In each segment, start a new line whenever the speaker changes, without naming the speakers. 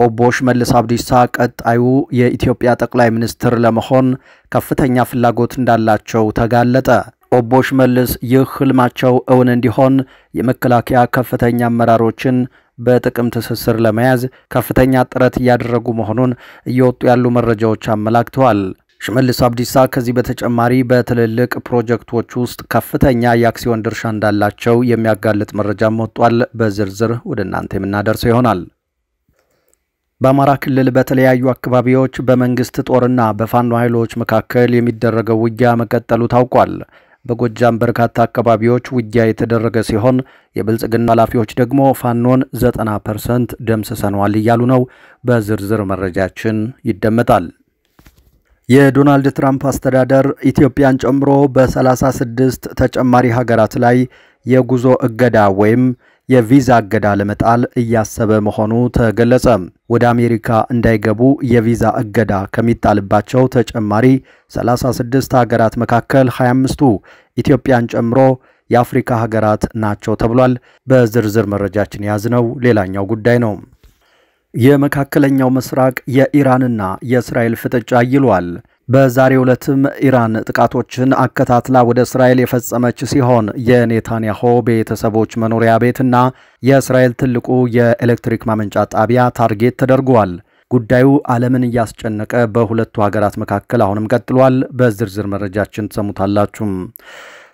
ኦቦ ሽመልስ አብዲሳ ቀጣዩ የኢትዮጵያ ጠቅላይ ሚኒስትር ለመሆን ከፍተኛ ፍላጎት እንዳላቸው ተጋለጠ። ኦቦ ሽመልስ ይህ ህልማቸው እውን እንዲሆን የመከላከያ ከፍተኛ አመራሮችን በጥቅም ትስስር ለመያዝ ከፍተኛ ጥረት ያደረጉ መሆኑን እየወጡ ያሉ መረጃዎች አመላክተዋል። ሽመልስ አብዲሳ ከዚህ በተጨማሪ በትልልቅ ፕሮጀክቶች ውስጥ ከፍተኛ የአክሲዮን ድርሻ እንዳላቸው የሚያጋልጥ መረጃ ወጥቷል። በዝርዝር ወደ እናንተ የምናደርሰው ይሆናል። በአማራ ክልል በተለያዩ አካባቢዎች በመንግስት ጦርና በፋኖ ኃይሎች መካከል የሚደረገው ውጊያ መቀጠሉ ታውቋል። በጎጃም በርካታ አካባቢዎች ውጊያ የተደረገ ሲሆን የብልጽግና ኃላፊዎች ደግሞ ፋኖን 90% ደምስሰናል እያሉ ነው። በዝርዝር መረጃችን ይደመጣል። የዶናልድ ትራምፕ አስተዳደር ኢትዮጵያን ጨምሮ በ36 ተጨማሪ ሀገራት ላይ የጉዞ እገዳ ወይም የቪዛ እገዳ ለመጣል እያሰበ መሆኑ ተገለጸ። ወደ አሜሪካ እንዳይገቡ የቪዛ እገዳ ከሚጣልባቸው ተጨማሪ 36 ሀገራት መካከል 25ቱ ኢትዮጵያን ጨምሮ የአፍሪካ ሀገራት ናቸው ተብሏል። በዝርዝር መረጃችን ያዝነው ሌላኛው ጉዳይ ነው። የመካከለኛው ምስራቅ የኢራንና የእስራኤል ፍጥጫ ይሏል። በዛሬው ዕለትም ኢራን ጥቃቶችን አከታትላ ወደ እስራኤል የፈጸመች ሲሆን የኔታንያሁ ቤተሰቦች መኖሪያ ቤትና የእስራኤል ትልቁ የኤሌክትሪክ ማመንጫ ጣቢያ ታርጌት ተደርጓል። ጉዳዩ ዓለምን እያስጨነቀ በሁለቱ ሀገራት መካከል አሁንም ቀጥሏል። በዝርዝር መረጃችን ተሰሙታላችሁ።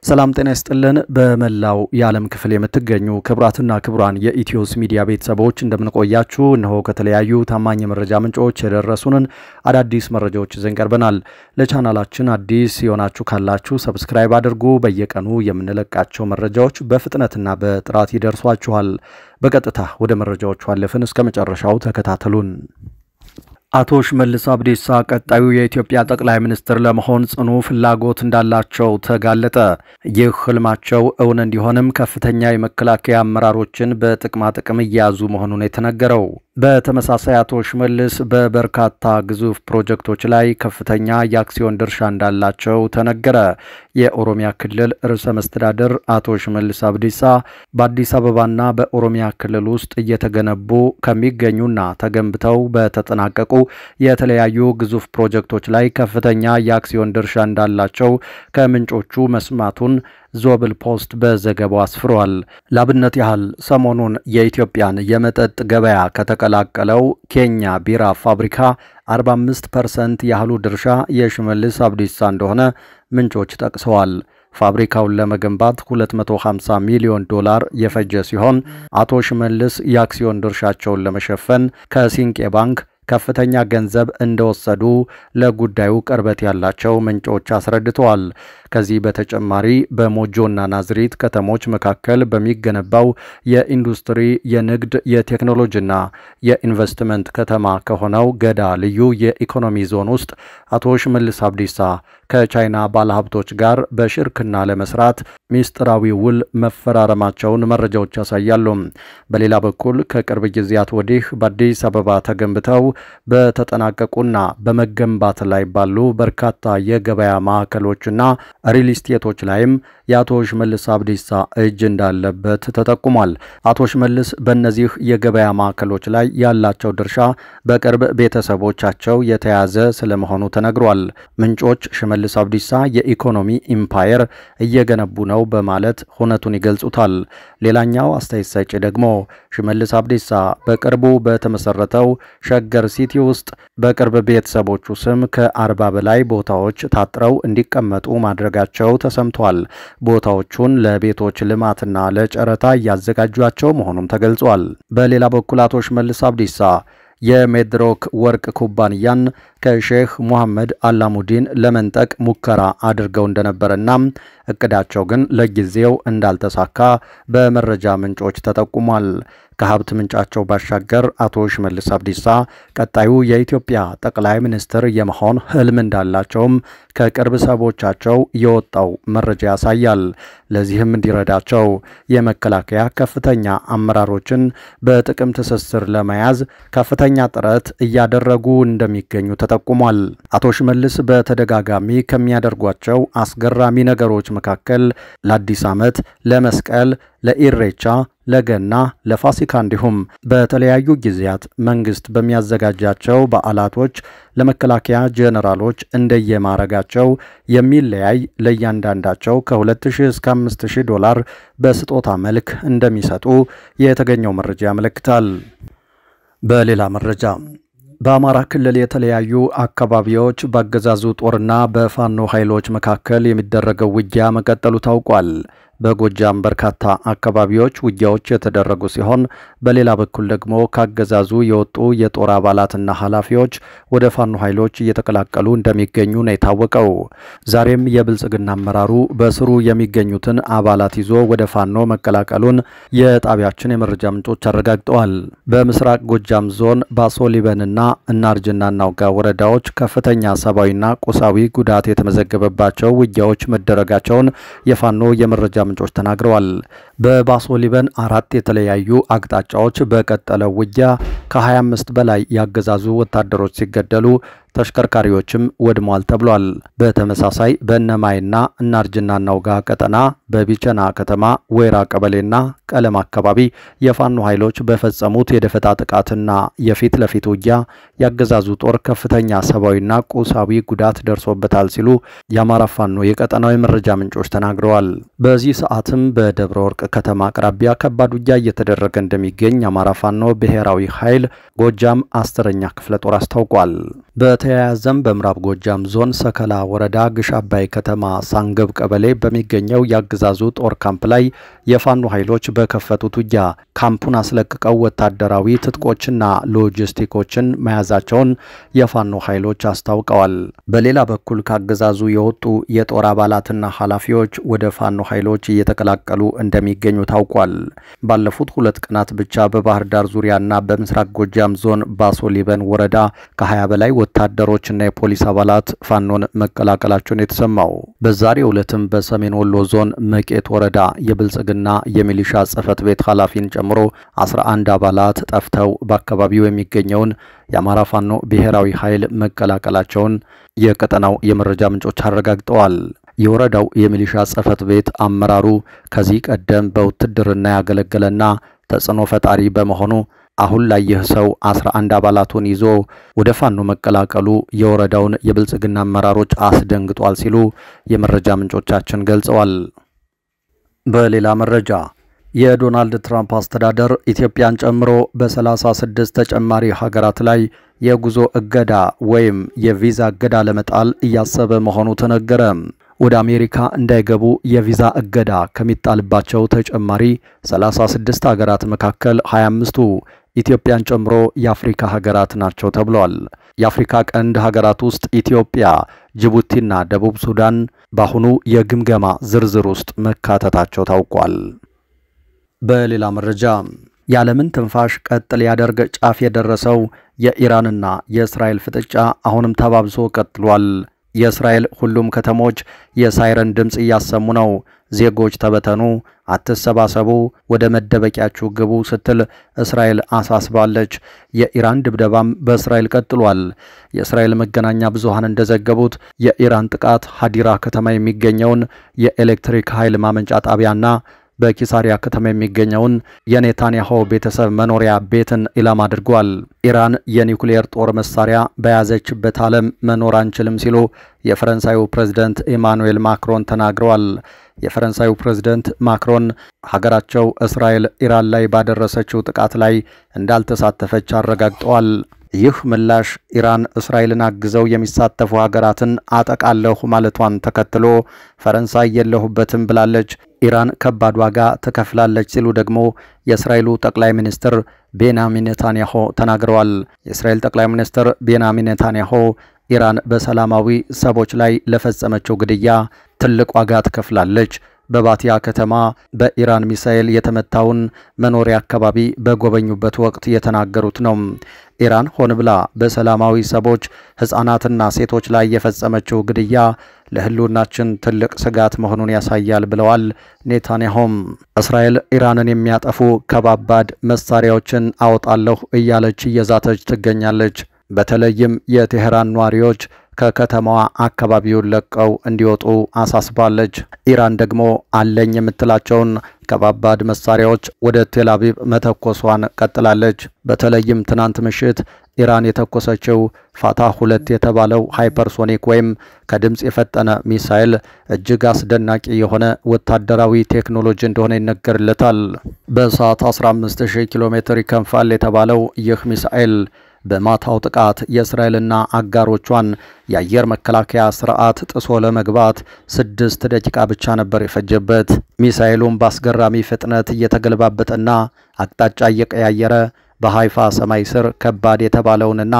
ሰላም ጤና ይስጥልን። በመላው የዓለም ክፍል የምትገኙ ክብራትና ክብራን የኢትዮስ ሚዲያ ቤተሰቦች እንደምንቆያችሁ እነሆ ከተለያዩ ታማኝ መረጃ ምንጮች የደረሱንን አዳዲስ መረጃዎች ይዘን ቀርበናል። ለቻናላችን አዲስ የሆናችሁ ካላችሁ ሰብስክራይብ አድርጉ። በየቀኑ የምንለቃቸው መረጃዎች በፍጥነትና በጥራት ይደርሷችኋል። በቀጥታ ወደ መረጃዎቹ አለፍን። እስከ መጨረሻው ተከታተሉን። አቶ ሽመልስ አብዲሳ ቀጣዩ የኢትዮጵያ ጠቅላይ ሚኒስትር ለመሆን ጽኑ ፍላጎት እንዳላቸው ተጋለጠ። ይህ ህልማቸው እውን እንዲሆንም ከፍተኛ የመከላከያ አመራሮችን በጥቅማ ጥቅም እያያዙ መሆኑን የተነገረው። በተመሳሳይ አቶ ሽመልስ በበርካታ ግዙፍ ፕሮጀክቶች ላይ ከፍተኛ የአክሲዮን ድርሻ እንዳላቸው ተነገረ። የኦሮሚያ ክልል ርዕሰ መስተዳድር አቶ ሽመልስ አብዲሳ በአዲስ አበባና በኦሮሚያ ክልል ውስጥ እየተገነቡ ከሚገኙና ተገንብተው በተጠናቀቁ የተለያዩ ግዙፍ ፕሮጀክቶች ላይ ከፍተኛ የአክሲዮን ድርሻ እንዳላቸው ከምንጮቹ መስማቱን ዞብል ፖስት በዘገባው አስፍሯል። ላብነት ያህል ሰሞኑን የኢትዮጵያን የመጠጥ ገበያ ከተቀላቀለው ኬኛ ቢራ ፋብሪካ 45% ያህሉ ድርሻ የሽመልስ አብዲሳ እንደሆነ ምንጮች ጠቅሰዋል። ፋብሪካውን ለመገንባት $250 ሚሊዮን የፈጀ ሲሆን አቶ ሽመልስ የአክሲዮን ድርሻቸውን ለመሸፈን ከሲንቄ ባንክ ከፍተኛ ገንዘብ እንደወሰዱ ለጉዳዩ ቅርበት ያላቸው ምንጮች አስረድተዋል። ከዚህ በተጨማሪ በሞጆና ናዝሪት ከተሞች መካከል በሚገነባው የኢንዱስትሪ፣ የንግድ፣ የቴክኖሎጂና የኢንቨስትመንት ከተማ ከሆነው ገዳ ልዩ የኢኮኖሚ ዞን ውስጥ አቶ ሽመልስ አብዲሳ ከቻይና ባለሀብቶች ጋር በሽርክና ለመስራት ሚስጥራዊ ውል መፈራረማቸውን መረጃዎች ያሳያሉ። በሌላ በኩል ከቅርብ ጊዜያት ወዲህ በአዲስ አበባ ተገንብተው በተጠናቀቁና በመገንባት ላይ ባሉ በርካታ የገበያ ማዕከሎችና ሪል ስቴቶች ላይም የአቶ ሽመልስ አብዲሳ እጅ እንዳለበት ተጠቁሟል። አቶ ሽመልስ በእነዚህ የገበያ ማዕከሎች ላይ ያላቸው ድርሻ በቅርብ ቤተሰቦቻቸው የተያዘ ስለመሆኑ ተነግሯል። ምንጮች ሽመልስ አብዲሳ የኢኮኖሚ ኢምፓየር እየገነቡ ነው በማለት ሁነቱን ይገልጹታል። ሌላኛው አስተያየት ሰጪ ደግሞ ሽመልስ አብዲሳ በቅርቡ በተመሰረተው ሸገር ሲቲ ውስጥ በቅርብ ቤተሰቦቹ ስም ከ40 በላይ ቦታዎች ታጥረው እንዲቀመጡ ማድረጋቸው ተሰምቷል። ቦታዎቹን ለቤቶች ልማትና ለጨረታ ያዘጋጇቸው መሆኑም ተገልጿል። በሌላ በኩል አቶ ሽመልስ አብዲሳ የሜድሮክ ወርቅ ኩባንያን ከሼህ መሐመድ አላሙዲን ለመንጠቅ ሙከራ አድርገው እንደነበረና እቅዳቸው ግን ለጊዜው እንዳልተሳካ በመረጃ ምንጮች ተጠቁሟል። ከሀብት ምንጫቸው ባሻገር አቶ ሽመልስ አብዲሳ ቀጣዩ የኢትዮጵያ ጠቅላይ ሚኒስትር የመሆን ህልም እንዳላቸውም ከቅርብ ሰዎቻቸው የወጣው መረጃ ያሳያል። ለዚህም እንዲረዳቸው የመከላከያ ከፍተኛ አመራሮችን በጥቅም ትስስር ለመያዝ ከፍተኛ ጥረት እያደረጉ እንደሚገኙ ተጠቁሟል። አቶ ሽመልስ በተደጋጋሚ ከሚያደርጓቸው አስገራሚ ነገሮች መካከል ለአዲስ ዓመት፣ ለመስቀል፣ ለኢሬቻ፣ ለገና፣ ለፋሲካ እንዲሁም በተለያዩ ጊዜያት መንግስት በሚያዘጋጃቸው በዓላቶች ለመከላከያ ጄኔራሎች እንደየማረጋቸው የሚለያይ ለእያንዳንዳቸው ከ2000 እስከ 5000 ዶላር በስጦታ መልክ እንደሚሰጡ የተገኘው መረጃ ያመለክታል። በሌላ መረጃ በአማራ ክልል የተለያዩ አካባቢዎች በአገዛዙ ጦርና በፋኖ ኃይሎች መካከል የሚደረገው ውጊያ መቀጠሉ ታውቋል። በጎጃም በርካታ አካባቢዎች ውጊያዎች የተደረጉ ሲሆን በሌላ በኩል ደግሞ ካገዛዙ የወጡ የጦር አባላትና ኃላፊዎች ወደ ፋኖ ኃይሎች እየተቀላቀሉ እንደሚገኙ ነው የታወቀው። ዛሬም የብልጽግና አመራሩ በስሩ የሚገኙትን አባላት ይዞ ወደ ፋኖ መቀላቀሉን የጣቢያችን የመረጃ ምንጮች አረጋግጠዋል። በምስራቅ ጎጃም ዞን ባሶ ሊበንና እናርጅና እናውጋ ወረዳዎች ከፍተኛ ሰብአዊና ቁሳዊ ጉዳት የተመዘገበባቸው ውጊያዎች መደረጋቸውን የፋኖ የመረጃ ምንጮች ተናግረዋል። በባሶ ሊበን 4 የተለያዩ አቅጣጫዎች በቀጠለው ውጊያ ከ25 በላይ ያገዛዙ ወታደሮች ሲገደሉ ተሽከርካሪዎችም ወድሟል ተብሏል። በተመሳሳይ በእነማይና እናርጅና እናውጋ ቀጠና በቢቸና ከተማ ወይራ ቀበሌና ቀለም አካባቢ የፋኖ ኃይሎች በፈጸሙት የደፈጣ ጥቃትና የፊት ለፊት ውጊያ ያገዛዙ ጦር ከፍተኛ ሰብአዊና ቁሳዊ ጉዳት ደርሶበታል ሲሉ የአማራ ፋኖ የቀጠናው የመረጃ ምንጮች ተናግረዋል። በዚህ ሰዓትም በደብረ ወርቅ ከተማ አቅራቢያ ከባድ ውጊያ እየተደረገ እንደሚገኝ የአማራ ፋኖ ብሔራዊ ኃይል ጎጃም 10ኛ ክፍለ ጦር አስታውቋል። በተያያዘም በምዕራብ ጎጃም ዞን ሰከላ ወረዳ ግሽ አባይ ከተማ ሳንገብ ቀበሌ በሚገኘው ያገዛዙ ጦር ካምፕ ላይ የፋኖ ኃይሎች በከፈቱት ውጊያ ካምፑን አስለቅቀው ወታደራዊ ትጥቆችና ሎጂስቲኮችን መያዛቸውን የፋኖ ኃይሎች አስታውቀዋል። በሌላ በኩል ካገዛዙ የወጡ የጦር አባላትና ኃላፊዎች ወደ ፋኖ ኃይሎች እየተቀላቀሉ እንደሚገኙ ታውቋል። ባለፉት 2 ቀናት ብቻ በባህር ዳር ዙሪያና በምስራቅ ጎጃም ዞን ባሶ ሊበን ወረዳ ከ20 በላይ ወታደሮችና የፖሊስ አባላት ፋኖን መቀላቀላቸውን የተሰማው። በዛሬው ዕለትም በሰሜን ወሎ ዞን መቄት ወረዳ የብልጽግና የሚሊሻ ጽሕፈት ቤት ኃላፊን ጨምሮ 11 አባላት ጠፍተው በአካባቢው የሚገኘውን የአማራ ፋኖ ብሔራዊ ኃይል መቀላቀላቸውን የቀጠናው የመረጃ ምንጮች አረጋግጠዋል። የወረዳው የሚሊሻ ጽሕፈት ቤት አመራሩ ከዚህ ቀደም በውትድርና ያገለገለና ተጽዕኖ ፈጣሪ በመሆኑ አሁን ላይ ይህ ሰው 11 አባላቱን ይዞ ወደ ፋኖ መቀላቀሉ የወረዳውን የብልጽግና አመራሮች አስደንግጧል ሲሉ የመረጃ ምንጮቻችን ገልጸዋል። በሌላ መረጃ የዶናልድ ትራምፕ አስተዳደር ኢትዮጵያን ጨምሮ በ36 ተጨማሪ ሀገራት ላይ የጉዞ እገዳ ወይም የቪዛ እገዳ ለመጣል እያሰበ መሆኑ ተነገረ። ወደ አሜሪካ እንዳይገቡ የቪዛ እገዳ ከሚጣልባቸው ተጨማሪ 36 ሀገራት መካከል 25ቱ ኢትዮጵያን ጨምሮ የአፍሪካ ሀገራት ናቸው ተብሏል። የአፍሪካ ቀንድ ሀገራት ውስጥ ኢትዮጵያ፣ ጅቡቲና ደቡብ ሱዳን በአሁኑ የግምገማ ዝርዝር ውስጥ መካተታቸው ታውቋል። በሌላ መረጃ የዓለምን ትንፋሽ ቀጥ ሊያደርግ ጫፍ የደረሰው የኢራንና የእስራኤል ፍጥጫ አሁንም ተባብሶ ቀጥሏል። የእስራኤል ሁሉም ከተሞች የሳይረን ድምጽ እያሰሙ ነው። ዜጎች ተበተኑ፣ አትሰባሰቡ፣ ወደ መደበቂያችሁ ግቡ ስትል እስራኤል አሳስባለች። የኢራን ድብደባም በእስራኤል ቀጥሏል። የእስራኤል መገናኛ ብዙሃን እንደዘገቡት የኢራን ጥቃት ሀዲራ ከተማ የሚገኘውን የኤሌክትሪክ ኃይል ማመንጫ ጣቢያና በኪሳሪያ ከተማ የሚገኘውን የኔታንያሁ ቤተሰብ መኖሪያ ቤትን ኢላማ አድርጓል። ኢራን የኒውክሌር ጦር መሳሪያ በያዘችበት ዓለም መኖር አንችልም ሲሉ የፈረንሳዩ ፕሬዝዳንት ኢማኑኤል ማክሮን ተናግረዋል። የፈረንሳዩ ፕሬዝዳንት ማክሮን ሀገራቸው እስራኤል ኢራን ላይ ባደረሰችው ጥቃት ላይ እንዳልተሳተፈች አረጋግጠዋል። ይህ ምላሽ ኢራን እስራኤልን አግዘው የሚሳተፉ ሀገራትን አጠቃለሁ ማለቷን ተከትሎ ፈረንሳይ የለሁበትም ብላለች። ኢራን ከባድ ዋጋ ትከፍላለች ሲሉ ደግሞ የእስራኤሉ ጠቅላይ ሚኒስትር ቤንያሚን ኔታንያሁ ተናግረዋል። የእስራኤል ጠቅላይ ሚኒስትር ቤንያሚን ኔታንያሁ ኢራን በሰላማዊ ሰዎች ላይ ለፈጸመችው ግድያ ትልቅ ዋጋ ትከፍላለች፣ በባቲያ ከተማ በኢራን ሚሳኤል የተመታውን መኖሪያ አካባቢ በጎበኙበት ወቅት የተናገሩት ነው። ኢራን ሆን ብላ በሰላማዊ ሰዎች ሕፃናትና ሴቶች ላይ የፈጸመችው ግድያ ለህልውናችን ትልቅ ስጋት መሆኑን ያሳያል ብለዋል ኔታንያሁም። እስራኤል ኢራንን የሚያጠፉ ከባባድ መሳሪያዎችን አወጣለሁ እያለች እየዛተች ትገኛለች። በተለይም የቴህራን ነዋሪዎች ከከተማዋ አካባቢውን ለቀው እንዲወጡ አሳስባለች። ኢራን ደግሞ አለኝ የምትላቸውን ከባባድ መሳሪያዎች ወደ ቴል አቪቭ መተኮሷን ቀጥላለች። በተለይም ትናንት ምሽት ኢራን የተኮሰችው ፋታህ 2 የተባለው ሃይፐርሶኒክ ወይም ከድምጽ የፈጠነ ሚሳኤል እጅግ አስደናቂ የሆነ ወታደራዊ ቴክኖሎጂ እንደሆነ ይነገርለታል። በሰዓት 15000 ኪሎ ሜትር ይከንፋል የተባለው ይህ ሚሳኤል በማታው ጥቃት የእስራኤልና አጋሮቿን የአየር መከላከያ ስርዓት ጥሶ ለመግባት 6 ደቂቃ ብቻ ነበር የፈጀበት። ሚሳኤሉም በአስገራሚ ፍጥነት እየተገለባበጠና አቅጣጫ እየቀያየረ በሃይፋ ሰማይ ስር ከባድ የተባለውንና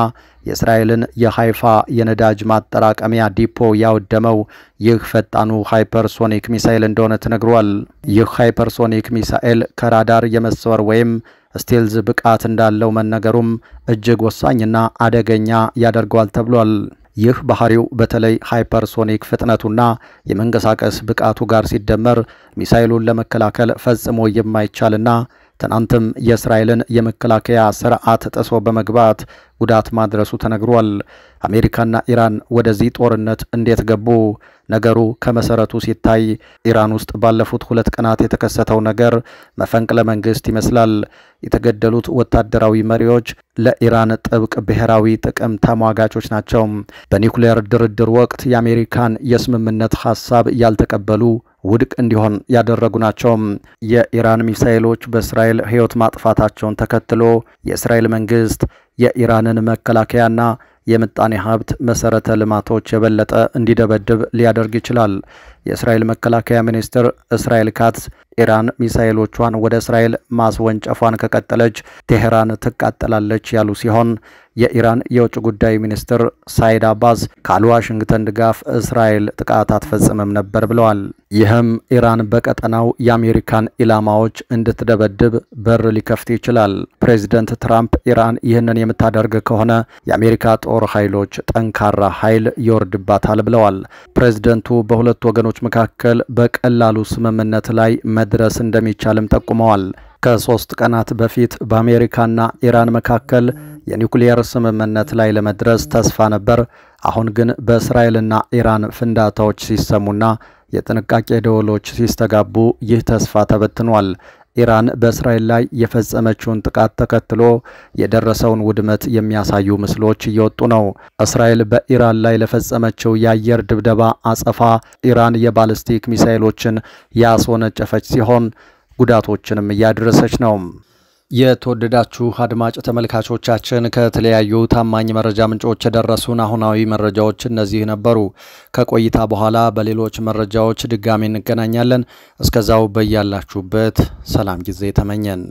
የእስራኤልን የሃይፋ የነዳጅ ማጠራቀሚያ ዲፖ ያወደመው ይህ ፈጣኑ ሃይፐርሶኒክ ሚሳኤል እንደሆነ ተነግሯል። ይህ ሃይፐርሶኒክ ሚሳኤል ከራዳር የመሰወር ወይም ስቴልዝ ብቃት እንዳለው መነገሩም እጅግ ወሳኝና አደገኛ ያደርገዋል ተብሏል። ይህ ባህሪው በተለይ ሃይፐርሶኒክ ፍጥነቱና የመንቀሳቀስ ብቃቱ ጋር ሲደመር ሚሳኤሉን ለመከላከል ፈጽሞ የማይቻልና ትናንትም የእስራኤልን የመከላከያ ስርዓት ጥሶ በመግባት ጉዳት ማድረሱ ተነግሯል። አሜሪካና ኢራን ወደዚህ ጦርነት እንዴት ገቡ? ነገሩ ከመሰረቱ ሲታይ ኢራን ውስጥ ባለፉት 2 ቀናት የተከሰተው ነገር መፈንቅለ መንግስት ይመስላል። የተገደሉት ወታደራዊ መሪዎች ለኢራን ጥብቅ ብሔራዊ ጥቅም ተሟጋቾች ናቸው። በኒውክሌር ድርድር ወቅት የአሜሪካን የስምምነት ሐሳብ ያልተቀበሉ ውድቅ እንዲሆን ያደረጉ ናቸው። የኢራን ሚሳኤሎች በእስራኤል ሕይወት ማጥፋታቸውን ተከትሎ የእስራኤል መንግስት የኢራንን መከላከያና የምጣኔ ሀብት መሰረተ ልማቶች የበለጠ እንዲደበድብ ሊያደርግ ይችላል። የእስራኤል መከላከያ ሚኒስትር እስራኤል ካትዝ ኢራን ሚሳኤሎቿን ወደ እስራኤል ማስወንጨፏን ከቀጠለች ቴሄራን ትቃጠላለች ያሉ ሲሆን የኢራን የውጭ ጉዳይ ሚኒስትር ሳይድ አባስ ካለ ዋሽንግተን ድጋፍ እስራኤል ጥቃት አትፈጽምም ነበር ብለዋል። ይህም ኢራን በቀጠናው የአሜሪካን ኢላማዎች እንድትደበድብ በር ሊከፍት ይችላል። ፕሬዚደንት ትራምፕ ኢራን ይህንን የምታደርግ ከሆነ የአሜሪካ ጦር ኃይሎች ጠንካራ ኃይል ይወርድባታል ብለዋል። ፕሬዚደንቱ በሁለቱ ወገኖች መካከል በቀላሉ ስምምነት ላይ መድረስ እንደሚቻልም ጠቁመዋል። ከ3 ቀናት በፊት በአሜሪካና ኢራን መካከል የኒውክሌር ስምምነት ላይ ለመድረስ ተስፋ ነበር። አሁን ግን በእስራኤልና ኢራን ፍንዳታዎች ሲሰሙና የጥንቃቄ ደወሎች ሲስተጋቡ ይህ ተስፋ ተበትኗል። ኢራን በእስራኤል ላይ የፈጸመችውን ጥቃት ተከትሎ የደረሰውን ውድመት የሚያሳዩ ምስሎች እየወጡ ነው። እስራኤል በኢራን ላይ ለፈጸመችው የአየር ድብደባ አጸፋ ኢራን የባሊስቲክ ሚሳኤሎችን ያስወነጨፈች ሲሆን ጉዳቶችንም እያደረሰች ነው። የተወደዳችሁ አድማጭ ተመልካቾቻችን ከተለያዩ ታማኝ መረጃ ምንጮች የደረሱን አሁናዊ መረጃዎች እነዚህ ነበሩ። ከቆይታ በኋላ በሌሎች መረጃዎች ድጋሚ እንገናኛለን። እስከዛው በያላችሁበት ሰላም ጊዜ ተመኘን።